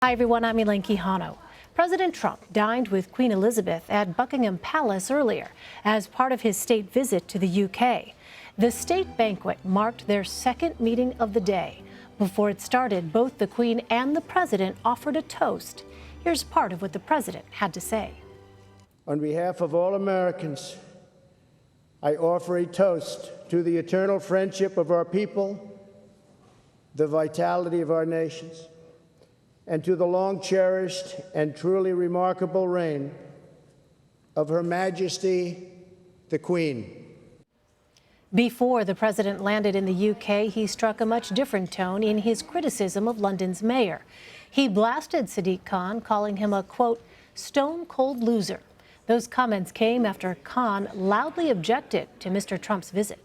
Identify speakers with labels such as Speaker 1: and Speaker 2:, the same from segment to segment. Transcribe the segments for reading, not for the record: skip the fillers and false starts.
Speaker 1: Hi, everyone. I'm Elaine Quijano. President Trump dined with Queen Elizabeth at Buckingham Palace earlier as part of his state visit to the UK. The state banquet marked their second meeting of the day. Before it started, both the Queen and the President offered a toast. Here's part of what the President had to say.
Speaker 2: On behalf of all Americans, I offer a toast to the eternal friendship of our people, the vitality of our nations, and to the long-cherished and truly remarkable reign of Her Majesty, the Queen.
Speaker 1: Before the president landed in the UK, he struck a much different tone in his criticism of London's mayor. He blasted Sadiq Khan, calling him a, quote, stone-cold loser. Those comments came after Khan loudly objected to Mr. Trump's visit.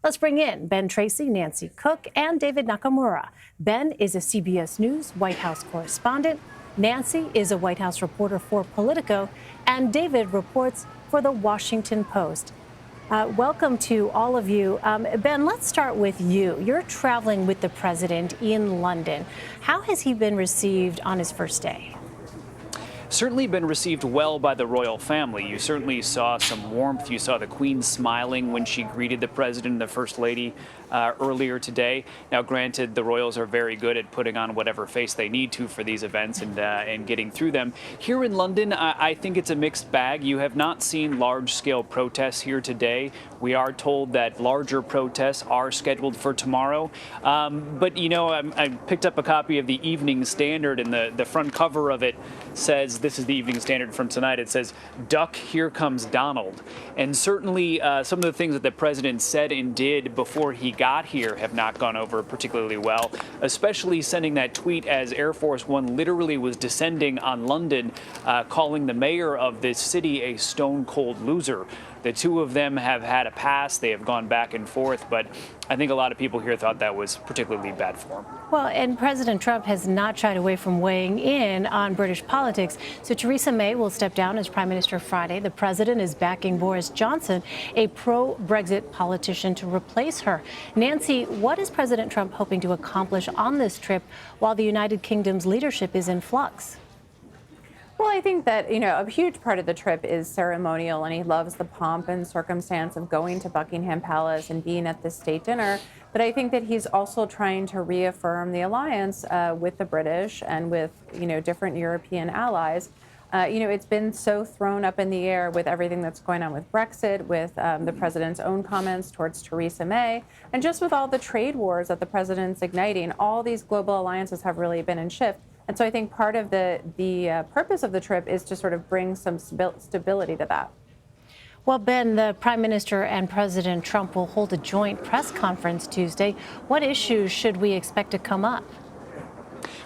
Speaker 1: Let's bring in Ben Tracy, Nancy Cook, and David Nakamura. Ben is a CBS News White House correspondent. Nancy is a White House reporter for Politico, and David reports for the Washington Post. Welcome to all of you. Ben, let's start with you. You're traveling with the president in London. How has he been received on his first day?
Speaker 3: Certainly been received well by the royal family. You certainly saw some warmth. You saw the Queen smiling when she greeted the president and the First Lady earlier today. Now, granted, the royals are very good at putting on whatever face they need to for these events and getting through them. Here in London, I think it's a mixed bag. You have not seen large-scale protests here today. We are told that larger protests are scheduled for tomorrow. But, you know, I picked up a copy of the Evening Standard, and the front cover of it says, this is the Evening Standard from tonight, it says, "Duck, here comes Donald." And certainly some of the things that the president said and did before he got here have not gone over particularly well, especially sending that tweet as Air Force One literally was descending on London, calling the mayor of this city a stone-cold loser. The two of them have had a pass. They have gone back and forth, but I think a lot of people here thought that was particularly bad form.
Speaker 1: Well, and President Trump has not shied away from weighing in on British politics. So Theresa May will step down as Prime Minister Friday. The president is backing Boris Johnson, a pro-Brexit politician, to replace her. Nancy, what is President Trump hoping to accomplish on this trip while the United Kingdom's leadership is in flux?
Speaker 4: Well, I think that, you know, a huge part of the trip is ceremonial, and he loves the pomp and circumstance of going to Buckingham Palace and being at the state dinner. But I think that he's also trying to reaffirm the alliance with the British and with, you know, different European allies. You know, it's been so thrown up in the air with everything that's going on with Brexit, with the president's own comments towards Theresa May, and just with all the trade wars that the president's igniting. All these global alliances have really been in shift. And so I think part of the purpose of the trip is to sort of bring some stability to that.
Speaker 1: Well, Ben, the Prime Minister and President Trump will hold a joint press conference Tuesday. What issues should we expect to come up?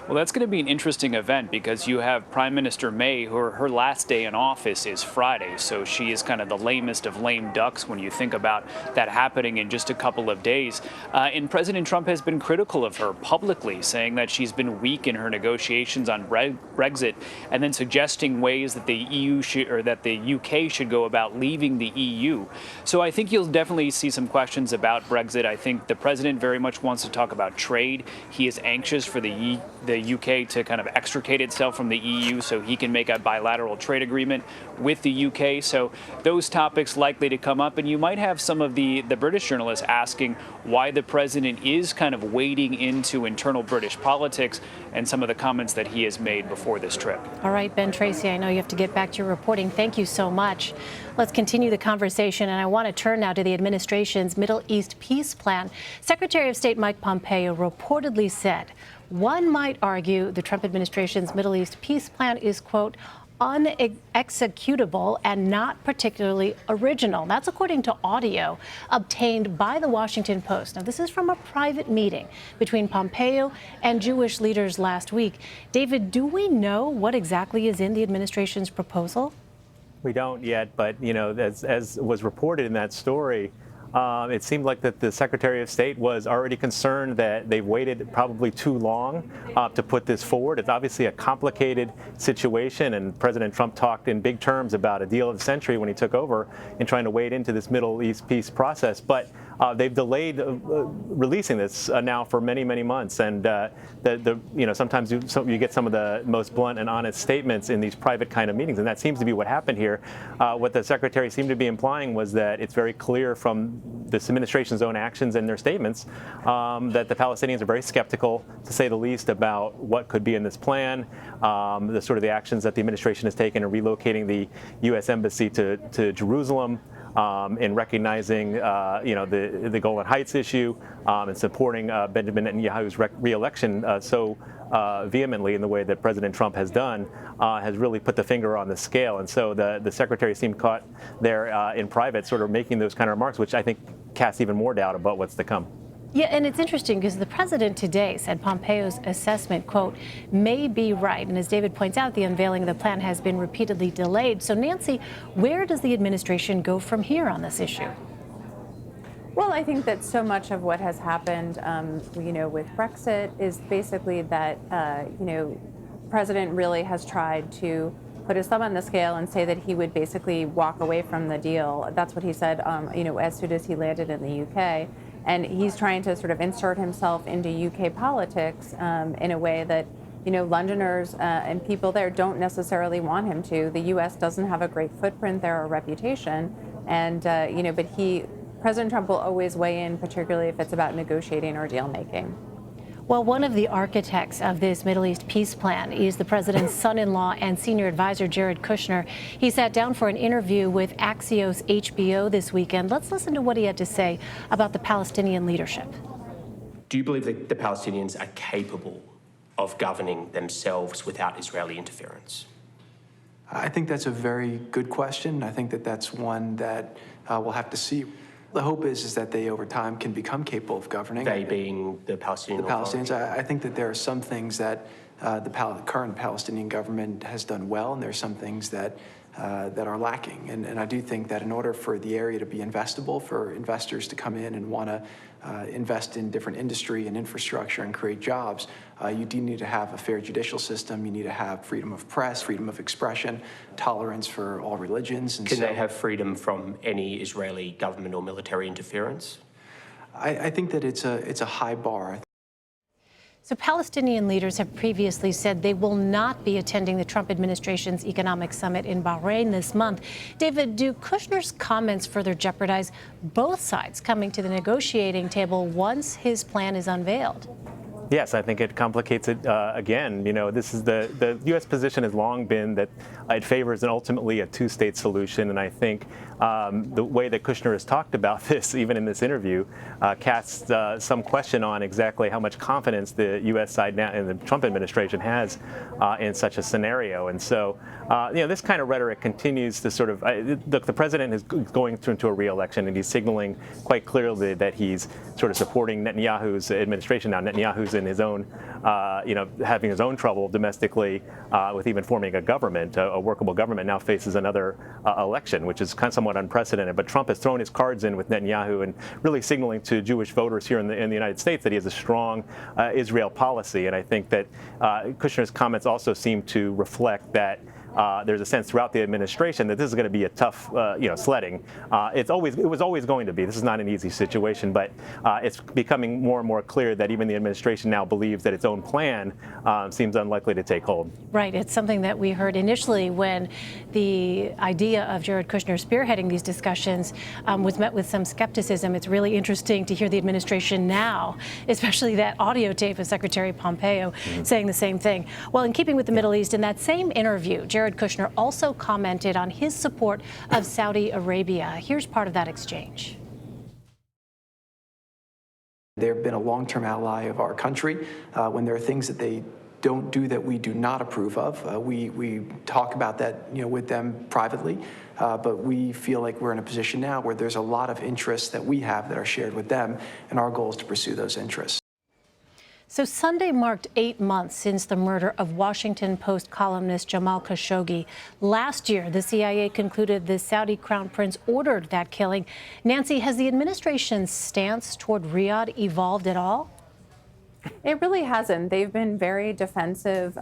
Speaker 3: Well, that's going to be an interesting event because you have Prime Minister May, who her last day in office is Friday. So she is kind of the lamest of lame ducks when you think about that happening in just a couple of days. And President Trump has been critical of her publicly, saying that she's been weak in her negotiations on Brexit, and then suggesting ways that the EU should, or that the UK should go about leaving the EU. So I think you'll definitely see some questions about Brexit. I think the president very much wants to talk about trade. He is anxious for the UK to kind of extricate itself from the EU so he can make a bilateral trade agreement with the UK. So those topics likely to come up. And you might have some of the British journalists asking why the president is kind of wading into internal British politics and some of the comments that he has made before this trip.
Speaker 1: All right, Ben Tracy, I know you have to get back to your reporting. Thank you so much. Let's continue the conversation, and I want to turn now to the administration's Middle East peace plan. Secretary of State Mike Pompeo reportedly said, one might argue the Trump administration's Middle East peace plan is, quote, unexecutable and not particularly original. That's according to audio obtained by the Washington Post. Now, this is from a private meeting between Pompeo and Jewish leaders last week. David, do we know what exactly is in the administration's proposal?
Speaker 5: We don't yet, but, you know, as was reported in that story, it seemed like that the Secretary of State was already concerned that they've waited probably too long to put this forward. It's obviously a complicated situation, and President Trump talked in big terms about a deal of the century when he took over in trying to wade into this Middle East peace process. But they've delayed releasing this now for many, many months. And sometimes you get some of the most blunt and honest statements in these private kind of meetings, and that seems to be what happened here. What the secretary seemed to be implying was that it's very clear from this administration's own actions and their statements that the Palestinians are very skeptical, to say the least, about what could be in this plan, the actions that the administration has taken in relocating the U.S. Embassy to Jerusalem, in recognizing the Golan Heights issue, and supporting Benjamin Netanyahu's re-election so vehemently in the way that President Trump has done, has really put the finger on the scale. And so the secretary seemed caught there in private, sort of making those kind of remarks, which I think casts even more doubt about what's to come.
Speaker 1: Yeah, and it's interesting because the president today said Pompeo's assessment, quote, may be right. And as David points out, the unveiling of the plan has been repeatedly delayed. So, Nancy, where does the administration go from here on this issue?
Speaker 4: Well, I think that so much of what has happened, with Brexit is basically that, President really has tried to put his thumb on the scale and say that he would basically walk away from the deal. That's what he said, as soon as he landed in the UK. And he's trying to sort of insert himself into UK politics in a way that, Londoners and people there don't necessarily want him to. The U.S. doesn't have a great footprint there or reputation. And, but President Trump will always weigh in, particularly if it's about negotiating or deal making.
Speaker 1: Well, one of the architects of this Middle East peace plan is the president's son-in-law and senior advisor, Jared Kushner. He sat down for an interview with Axios HBO this weekend. Let's listen to what he had to say about the Palestinian leadership.
Speaker 6: Do you believe that the Palestinians are capable of governing themselves without Israeli interference?
Speaker 7: I think that's a very good question. I think that that's one that we'll have to see. The hope is that they, over time, can become capable of governing.
Speaker 6: They being the Palestinian Authority?
Speaker 7: The Palestinians. I think that there are some things that the current Palestinian government has done well, and there are some things that are lacking. And I do think that in order for the area to be investable, for investors to come in and want to invest in different industry and infrastructure and create jobs, you do need to have a fair judicial system. You need to have freedom of press, freedom of expression, tolerance for all religions. And
Speaker 6: Can they have freedom from any Israeli government or military interference?
Speaker 7: I think that it's a high bar.
Speaker 1: So Palestinian leaders have previously said they will not be attending the Trump administration's economic summit in Bahrain this month. David, do Kushner's comments further jeopardize both sides coming to the negotiating table once his plan is unveiled?
Speaker 5: Yes, I think it complicates it again. This is the U.S. position has long been that it favors ultimately a two-state solution, and I think the way that Kushner has talked about this, even in this interview, casts some question on exactly how much confidence the U.S. side now and the Trump administration has in such a scenario. And so, this kind of rhetoric continues to sort of look. The president is going into a re-election, and he's signaling quite clearly that he's sort of supporting Netanyahu's administration now. Netanyahu's in his own, having his own trouble domestically with even forming a government, a workable government, now faces another election, which is kind of somewhat unprecedented. But Trump has thrown his cards in with Netanyahu and really signaling to Jewish voters here in the United States that he has a strong Israel policy. And I think that Kushner's comments also seem to reflect that there's a sense throughout the administration that this is going to be a tough, sledding. It was always going to be. This is not an easy situation, but it's becoming more and more clear that even the administration now believes that its own plan seems unlikely to take hold.
Speaker 1: Right. It's something that we heard initially when the idea of Jared Kushner spearheading these discussions was met with some skepticism. It's really interesting to hear the administration now, especially that audio tape of Secretary Pompeo saying the same thing. Well, in keeping with the Middle East, in that same interview, Jared Kushner also commented on his support of Saudi Arabia. Here's part of that exchange.
Speaker 7: They've been a long-term ally of our country. When there are things that they don't do that we do not approve of, we talk about that with them privately, but we feel like we're in a position now where there's a lot of interests that we have that are shared with them, and our goal is to pursue those interests.
Speaker 1: So Sunday marked 8 months since the murder of Washington Post columnist Jamal Khashoggi. Last year, the CIA concluded the Saudi Crown Prince ordered that killing. Nancy, has the administration's stance toward Riyadh evolved at all?
Speaker 4: It really hasn't. They've been very defensive,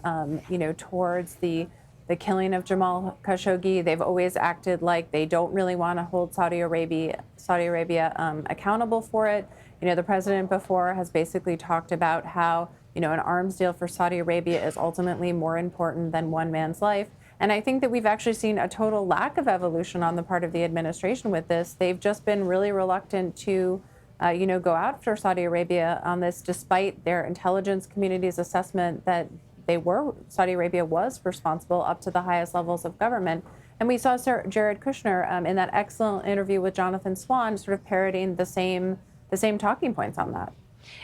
Speaker 4: towards the the killing of Jamal Khashoggi. They've always acted like they don't really want to hold Saudi Arabia accountable for it. You know, the president before has basically talked about how, you know, an arms deal for Saudi Arabia is ultimately more important than one man's life. And I think that we've actually seen a total lack of evolution on the part of the administration with this. They've just been really reluctant to, you know, go after Saudi Arabia on this, despite their intelligence community's assessment that Saudi Arabia was responsible up to the highest levels of government. And we saw Sir Jared Kushner in that excellent interview with Jonathan Swan sort of parroting the same talking points on that.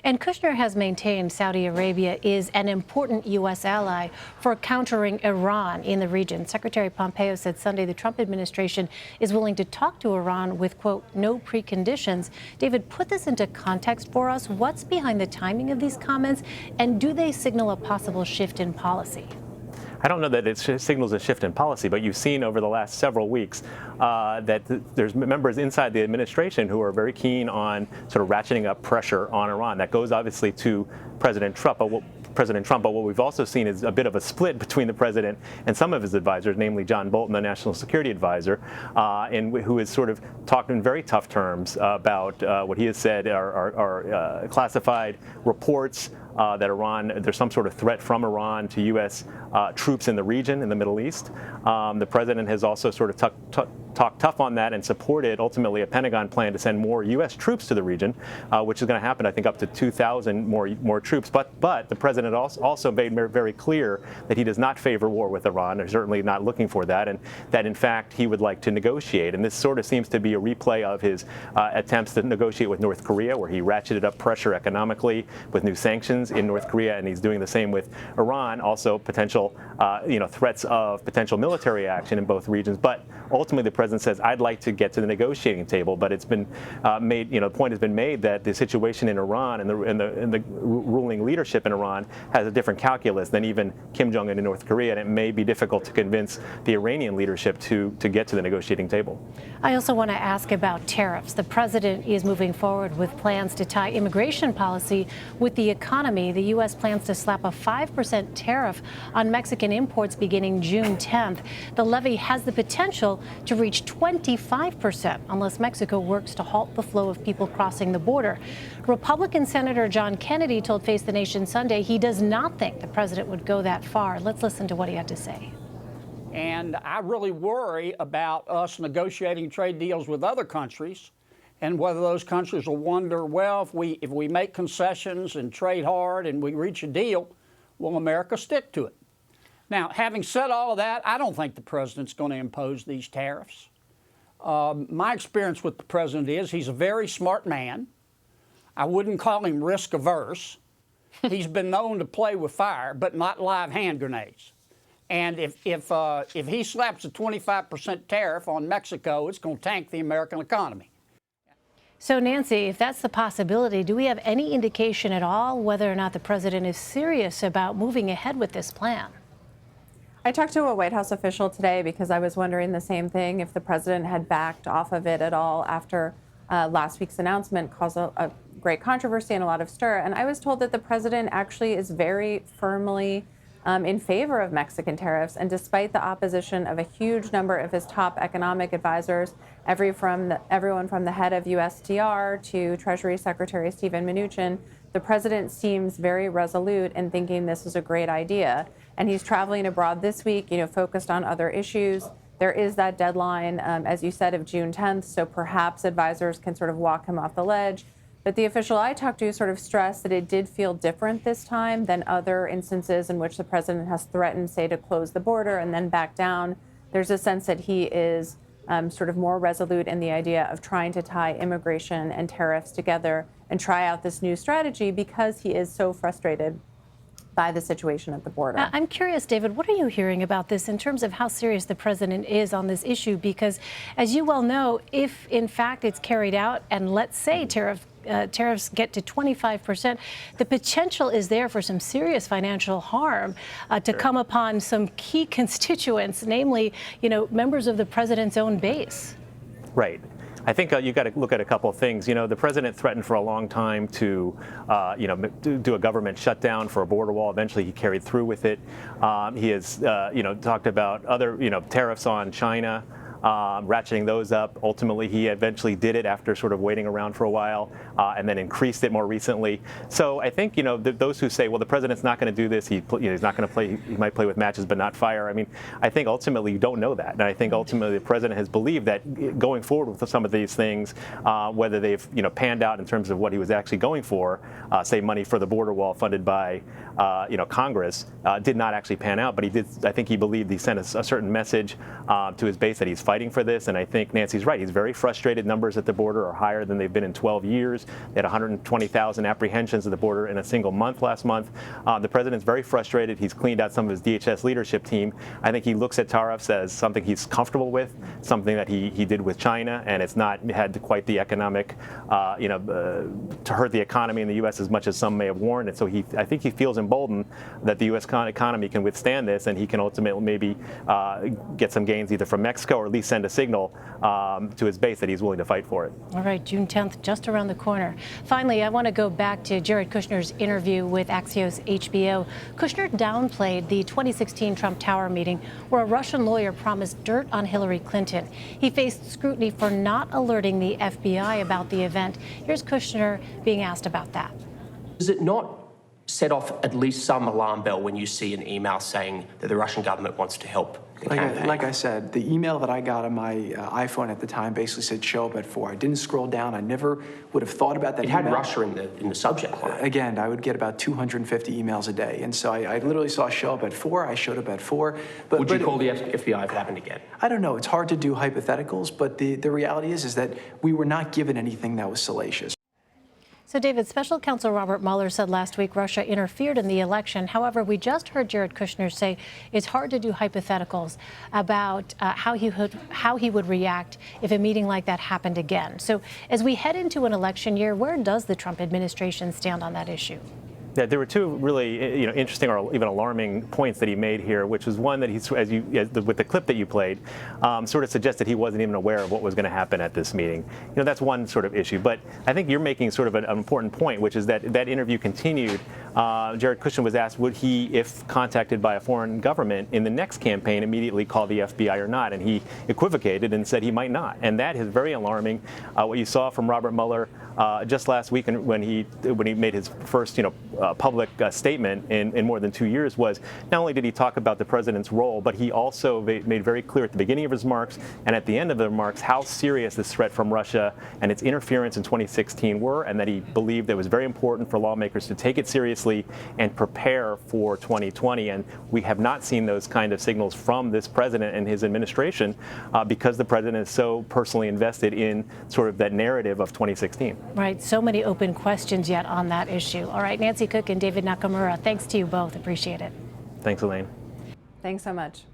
Speaker 1: And Kushner has maintained Saudi Arabia is an important U.S. ally for countering Iran in the region. Secretary Pompeo said Sunday the Trump administration is willing to talk to Iran with, quote, no preconditions. David, put this into context for us. What's behind the timing of these comments, and do they signal a possible shift in policy?
Speaker 5: I don't know that it signals a shift in policy, but you've seen over the last several weeks that there's members inside the administration who are very keen on sort of ratcheting up pressure on Iran. That goes obviously to President Trump. But what we've also seen is a bit of a split between the president and some of his advisors, namely John Bolton, the national security advisor, who has sort of talked in very tough terms about what he has said are classified reports that there's some sort of threat from Iran to U.S. Troops in the region, in the Middle East. The president has also sort of talked tough on that and supported ultimately a Pentagon plan to send more U.S. troops to the region, which is going to happen, I think, up to 2,000 more troops. But the president also made very clear that he does not favor war with Iran, or certainly not looking for that, and that in fact he would like to negotiate. And this sort of seems to be a replay of his attempts to negotiate with North Korea, where he ratcheted up pressure economically with new sanctions in North Korea, and he's doing the same with Iran. Also, potential threats of potential military action in both regions. But ultimately, the president says, I'd like to get to the negotiating table. But it's been made, the point has been made that the situation in Iran and the ruling leadership in Iran has a different calculus than even Kim Jong-un in North Korea, and it may be difficult to convince the Iranian leadership to get to the negotiating table.
Speaker 1: I also want to ask about tariffs. The president is moving forward with plans to tie immigration policy with the economy. The U.S. plans to slap a 5% tariff on Mexican imports beginning June 10th. The levy has the potential to reach 25% unless Mexico works to halt the flow of people crossing the border. Republican Senator John Kennedy told Face the Nation Sunday he does not think the president would go that far. Let's listen to what he had to say.
Speaker 8: And I really worry about us negotiating trade deals with other countries and whether those countries will wonder, well, if we make concessions and trade hard and we reach a deal, will America stick to it? Now, having said all of that, I don't think the president's going to impose these tariffs. My experience with the president is he's a very smart man. I wouldn't call him risk averse. He's been known to play with fire, but not live hand grenades. And if he slaps a 25% tariff on Mexico, it's going to tank the American economy.
Speaker 1: So, Nancy, if that's the possibility, do we have any indication at all whether or not the president is serious about moving ahead with this plan?
Speaker 4: I talked to a White House official today because I was wondering the same thing, if the president had backed off of it at all after last week's announcement caused a great controversy and a lot of stir. And I was told that the president actually is very firmly in favor of Mexican tariffs. And despite the opposition of a huge number of his top economic advisors, everyone from the head of USTR to Treasury Secretary Steven Mnuchin, the president seems very resolute in thinking this is a great idea. And he's traveling abroad this week, focused on other issues. There is that deadline, as you said, of June 10th, so perhaps advisors can sort of walk him off the ledge. But the official I talked to sort of stressed that it did feel different this time than other instances in which the president has threatened, say, to close the border and then back down. There's a sense that he is sort of more resolute in the idea of trying to tie immigration and tariffs together and try out this new strategy because he is so frustrated by the situation at the border.
Speaker 1: I'm curious, David, what are you hearing about this in terms of how serious the president is on this issue? Because as you well know, if in fact it's carried out and let's say tariffs get to 25%, the potential is there for some serious financial harm to come upon some key constituents, namely, members of the president's own base.
Speaker 5: Right. I think you got to look at a couple of things. You know, the president threatened for a long time to, do a government shutdown for a border wall. Eventually, he carried through with it. He has, talked about other, tariffs on China. Ratcheting those up. Ultimately, he eventually did it after sort of waiting around for a while, and then increased it more recently. So I think, those who say, well, the president's not going to do this, he's not going to play, he might play with matches but not fire. I mean, I think ultimately you don't know that. And I think ultimately the president has believed that going forward with some of these things, whether they've, panned out in terms of what he was actually going for, say money for the border wall funded by, Congress, did not actually pan out. But he did, I think he believed he sent a certain message to his base that he's fighting for this, and I think Nancy's right. He's very frustrated. Numbers at the border are higher than they've been in 12 years. They had 120,000 apprehensions at the border in a single month last month. The president's very frustrated. He's cleaned out some of his DHS leadership team. I think he looks at tariffs as something he's comfortable with, something that he did with China, and it's not had quite the economic, to hurt the economy in the U.S. as much as some may have warned. And so I think he feels emboldened that the U.S. economy can withstand this, and he can ultimately maybe get some gains either from Mexico or at least send a signal to his base that he's willing to fight for it.
Speaker 1: All right, June 10th, just around the corner. Finally, I want to go back to Jared Kushner's interview with Axios HBO. Kushner downplayed the 2016 Trump Tower meeting where a Russian lawyer promised dirt on Hillary Clinton. He faced scrutiny for not alerting the FBI about the event. Here's Kushner being asked about that.
Speaker 6: Does it not set off at least some alarm bell when you see an email saying that the Russian government wants to help the campaign?
Speaker 7: Like I said, the email that I got on my iPhone at the time basically said show up at 4. I didn't scroll down. I never would have thought about that.
Speaker 6: It had Russia in the subject line.
Speaker 7: Again, I would get about 250 emails a day. And so I literally saw show up at 4. I showed up at 4.
Speaker 6: Would you call the FBI if it happened again?
Speaker 7: I don't know. It's hard to do hypotheticals, but the reality is that we were not given anything that was salacious.
Speaker 1: So, David, Special Counsel Robert Mueller said last week Russia interfered in the election. However, we just heard Jared Kushner say it's hard to do hypotheticals about how he would react if a meeting like that happened again. So as we head into an election year, where does the Trump administration stand on that issue?
Speaker 5: Yeah, there were two really interesting or even alarming points that he made here, which was one that with the clip that you played, sort of suggested he wasn't even aware of what was going to happen at this meeting. That's one sort of issue. But I think you're making sort of an important point, which is that that interview continued. Jared Kushner was asked, would he, if contacted by a foreign government in the next campaign, immediately call the FBI or not? And he equivocated and said he might not. And that is very alarming. What you saw from Robert Mueller just last week when he made his first, public statement in more than 2 years was not only did he talk about the president's role, but he also made very clear at the beginning of his remarks and at the end of the remarks how serious this threat from Russia and its interference in 2016 were, and that he believed it was very important for lawmakers to take it seriously and prepare for 2020. And we have not seen those kind of signals from this president and his administration because the president is so personally invested in sort of that narrative of 2016.
Speaker 1: Right. So many open questions yet on that issue. All right, Nancy Cook and David Nakamura, thanks to you both. Appreciate it.
Speaker 5: Thanks, Elaine.
Speaker 4: Thanks so much.